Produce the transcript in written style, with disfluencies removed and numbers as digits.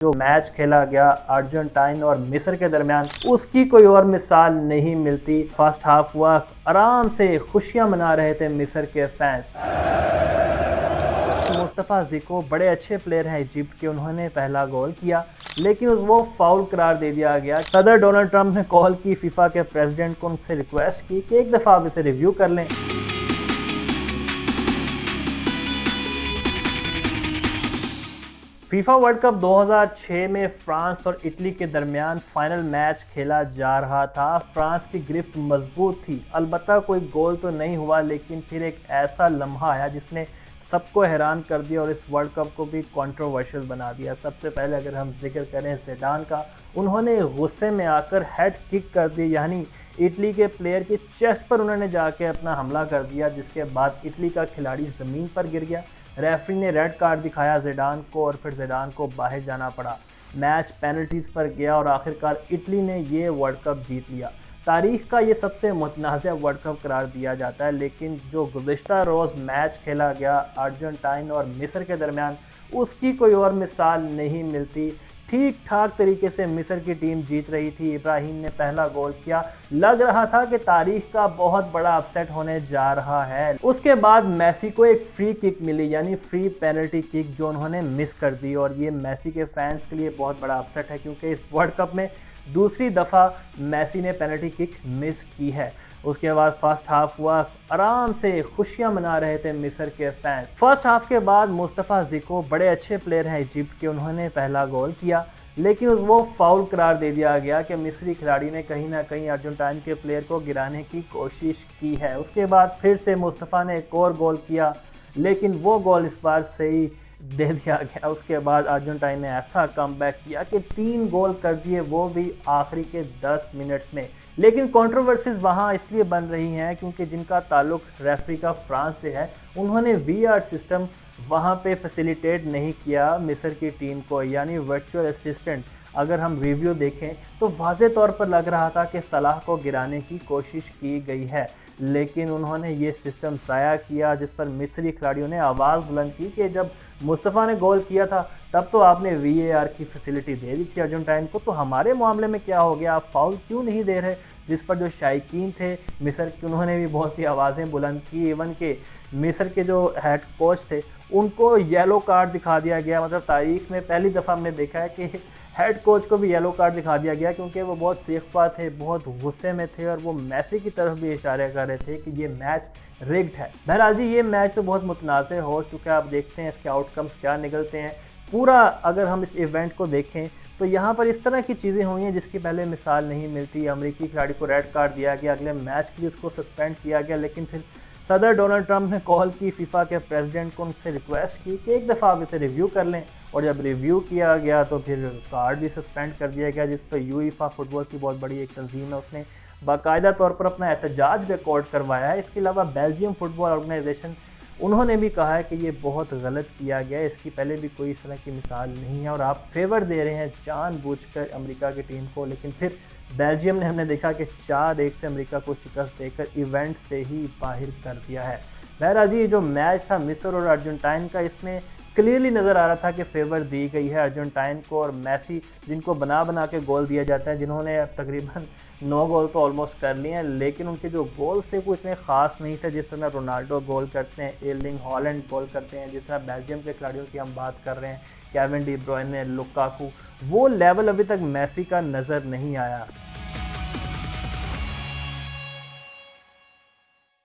जो मैच खेला गया अर्जेंटाइन और मिस्र के दरमियान, उसकी कोई और मिसाल नहीं मिलती। फर्स्ट हाफ हुआ, आराम से खुशियां मना रहे थे मिस्र के फैंस। मुस्तफ़ा ज़िको बड़े अच्छे प्लेयर हैं इजिप्ट के, उन्होंने पहला गोल किया लेकिन वो फाउल करार दे दिया गया। सदर डोनाल्ड ट्रंप ने कॉल की फीफा के प्रेसिडेंट को, उनसे रिक्वेस्ट की कि एक दफ़ा आप इसे रिव्यू कर लें। फीफा वर्ल्ड कप 2006 में फ्रांस और इटली के दरमियान फाइनल मैच खेला जा रहा था। फ्रांस की गिरफ्त मजबूत थी, अलबत्ता कोई गोल तो नहीं हुआ, लेकिन फिर एक ऐसा लम्हा आया जिसने सबको हैरान कर दिया और इस वर्ल्ड कप को भी कंट्रोवर्शियल बना दिया। सबसे पहले अगर हम जिक्र करें ज़िडान का, उन्होंने गुस्से में आकर हेड किक कर दी, यानी इटली के प्लेयर की चेस्ट पर उन्होंने जाके अपना हमला कर दिया, जिसके बाद इटली का खिलाड़ी ज़मीन पर गिर गया। रेफरी ने रेड कार्ड दिखाया ज़िडान को और फिर ज़िडान को बाहर जाना पड़ा। मैच पेनल्टीज़ पर गया और आखिरकार इटली ने ये वर्ल्ड कप जीत लिया। तारीख का ये सबसे मुतनाज़ा वर्ल्ड कप करार दिया जाता है, लेकिन जो गुज़िश्ता रोज़ मैच खेला गया अर्जेंटाइन और मिस्र के दरमियान, उसकी कोई और मिसाल नहीं मिलती। ठीक ठाक तरीके से मिस्र की टीम जीत रही थी। इब्राहिम ने पहला गोल किया, लग रहा था कि तारीख का बहुत बड़ा अपसेट होने जा रहा है। उसके बाद मेसी को एक फ्री किक मिली, यानी फ्री पेनल्टी किक, जो उन्होंने मिस कर दी और ये मेसी के फैंस के लिए बहुत बड़ा अपसेट है, क्योंकि इस वर्ल्ड कप में दूसरी दफ़ा मेसी ने पेनल्टी किक मिस की है। उसके बाद फर्स्ट हाफ हुआ, आराम से खुशियां मना रहे थे मिस्र के फैंस। फर्स्ट हाफ के बाद मुस्तफ़ा ज़िको बड़े अच्छे प्लेयर हैं इजिप्ट के, उन्होंने पहला गोल किया लेकिन वो फाउल करार दे दिया गया कि मिस्री खिलाड़ी ने कहीं ना कहीं अर्जेंटाइन के प्लेयर को गिराने की कोशिश की है। उसके बाद फिर से मुस्तफ़ा ने एक और गोल किया लेकिन वो गोल इस बार सही दे दिया गया। उसके बाद अर्जेंटाइन ने ऐसा कमबैक किया कि 3 गोल कर दिए, वो भी आखिरी के 10 मिनट्स में। लेकिन कंट्रोवर्सीज वहाँ इसलिए बन रही हैं क्योंकि जिनका ताल्लुक रेफरी का फ्रांस से है, उन्होंने वीआर सिस्टम वहाँ पे फैसिलिटेट नहीं किया मिस्र की टीम को, यानी वर्चुअल असिस्टेंट। अगर हम रिव्यू देखें तो वाज़े तौर पर लग रहा था कि सलाह को गिराने की कोशिश की गई है, लेकिन उन्होंने ये सिस्टम ज़ाया किया, जिस पर मिस्री खिलाड़ियों ने आवाज़ बुलंद की कि जब मुस्तफ़ा ने गोल किया था तब तो आपने वीएआर की फैसिलिटी दे दी थी अर्जेंटाइन को, तो हमारे मामले में क्या हो गया, आप फाउल क्यों नहीं दे रहे। जिस पर जो शायकीन थे मिस्र के, उन्होंने भी बहुत सी आवाज़ें बुलंद की। इवन के मिस्र के जो हेड कोच थे उनको येलो कार्ड दिखा दिया गया। मतलब तारीख में पहली दफ़ा हमने देखा है कि हेड कोच को भी येलो कार्ड दिखा दिया गया, क्योंकि वो बहुत सेख्फा थे, बहुत गुस्से में थे और वो मेसी की तरफ भी इशारे कर रहे थे कि ये मैच रिग्ड है। बहरहाल जी, ये मैच तो बहुत मुतनाज़ हो चुका है। आप देखते हैं इसके आउटकम्स क्या निकलते हैं। पूरा अगर हम इस इवेंट को देखें तो यहाँ पर इस तरह की चीज़ें हुई हैं जिसकी पहले मिसाल नहीं मिलती। अमेरिकी खिलाड़ी को रेड कार्ड दिया गया, अगले मैच के लिए उसको सस्पेंड किया गया, लेकिन फिर सदर डोनाल्ड ट्रंप ने कॉल की फीफा के प्रेसिडेंट को, उनसे रिक्वेस्ट की कि एक दफ़ा आप इसे रिव्यू कर लें, और जब रिव्यू किया गया तो फिर कार्ड भी सस्पेंड कर दिया गया, जिस पर यूईफा फुटबॉल की बहुत बड़ी एक तंजीम है, उसने बाकायदा तौर पर अपना एहतजाज रिकॉर्ड करवाया है। इसके अलावा बेल्जियम फुटबॉल ऑर्गेनाइजेशन, उन्होंने भी कहा है कि ये बहुत गलत किया गया है, इसकी पहले भी कोई इस तरह की मिसाल नहीं है और आप फेवर दे रहे हैं जानबूझकर अमेरिका की टीम को। लेकिन फिर बेल्जियम ने, हमने देखा कि 4-1 से अमेरिका को शिकस्त देकर इवेंट से ही बाहर कर दिया है। बहरहाल जी, जो मैच था मिस्र और अर्जेंटाइन का, इसमें क्लियरली नज़र आ रहा था कि फेवर दी गई है अर्जेंटाइन को। और मेसी, जिनको बना बना के गोल दिए जाते हैं, जिन्होंने तकरीबन 9 गोल तो ऑलमोस्ट कर लिए हैं, लेकिन उनके जो गोल थे वो इतने ख़ास नहीं थे। जिस तरह रोनाल्डो गोल करते हैं, एर्लिंग हॉलैंड गोल करते हैं, जिस तरह बेल्जियम के खिलाड़ियों की हम बात कर रहे हैं, केविन डी ब्रुयने, लुकाकू, वो लेवल अभी तक मेसी का नज़र नहीं आया।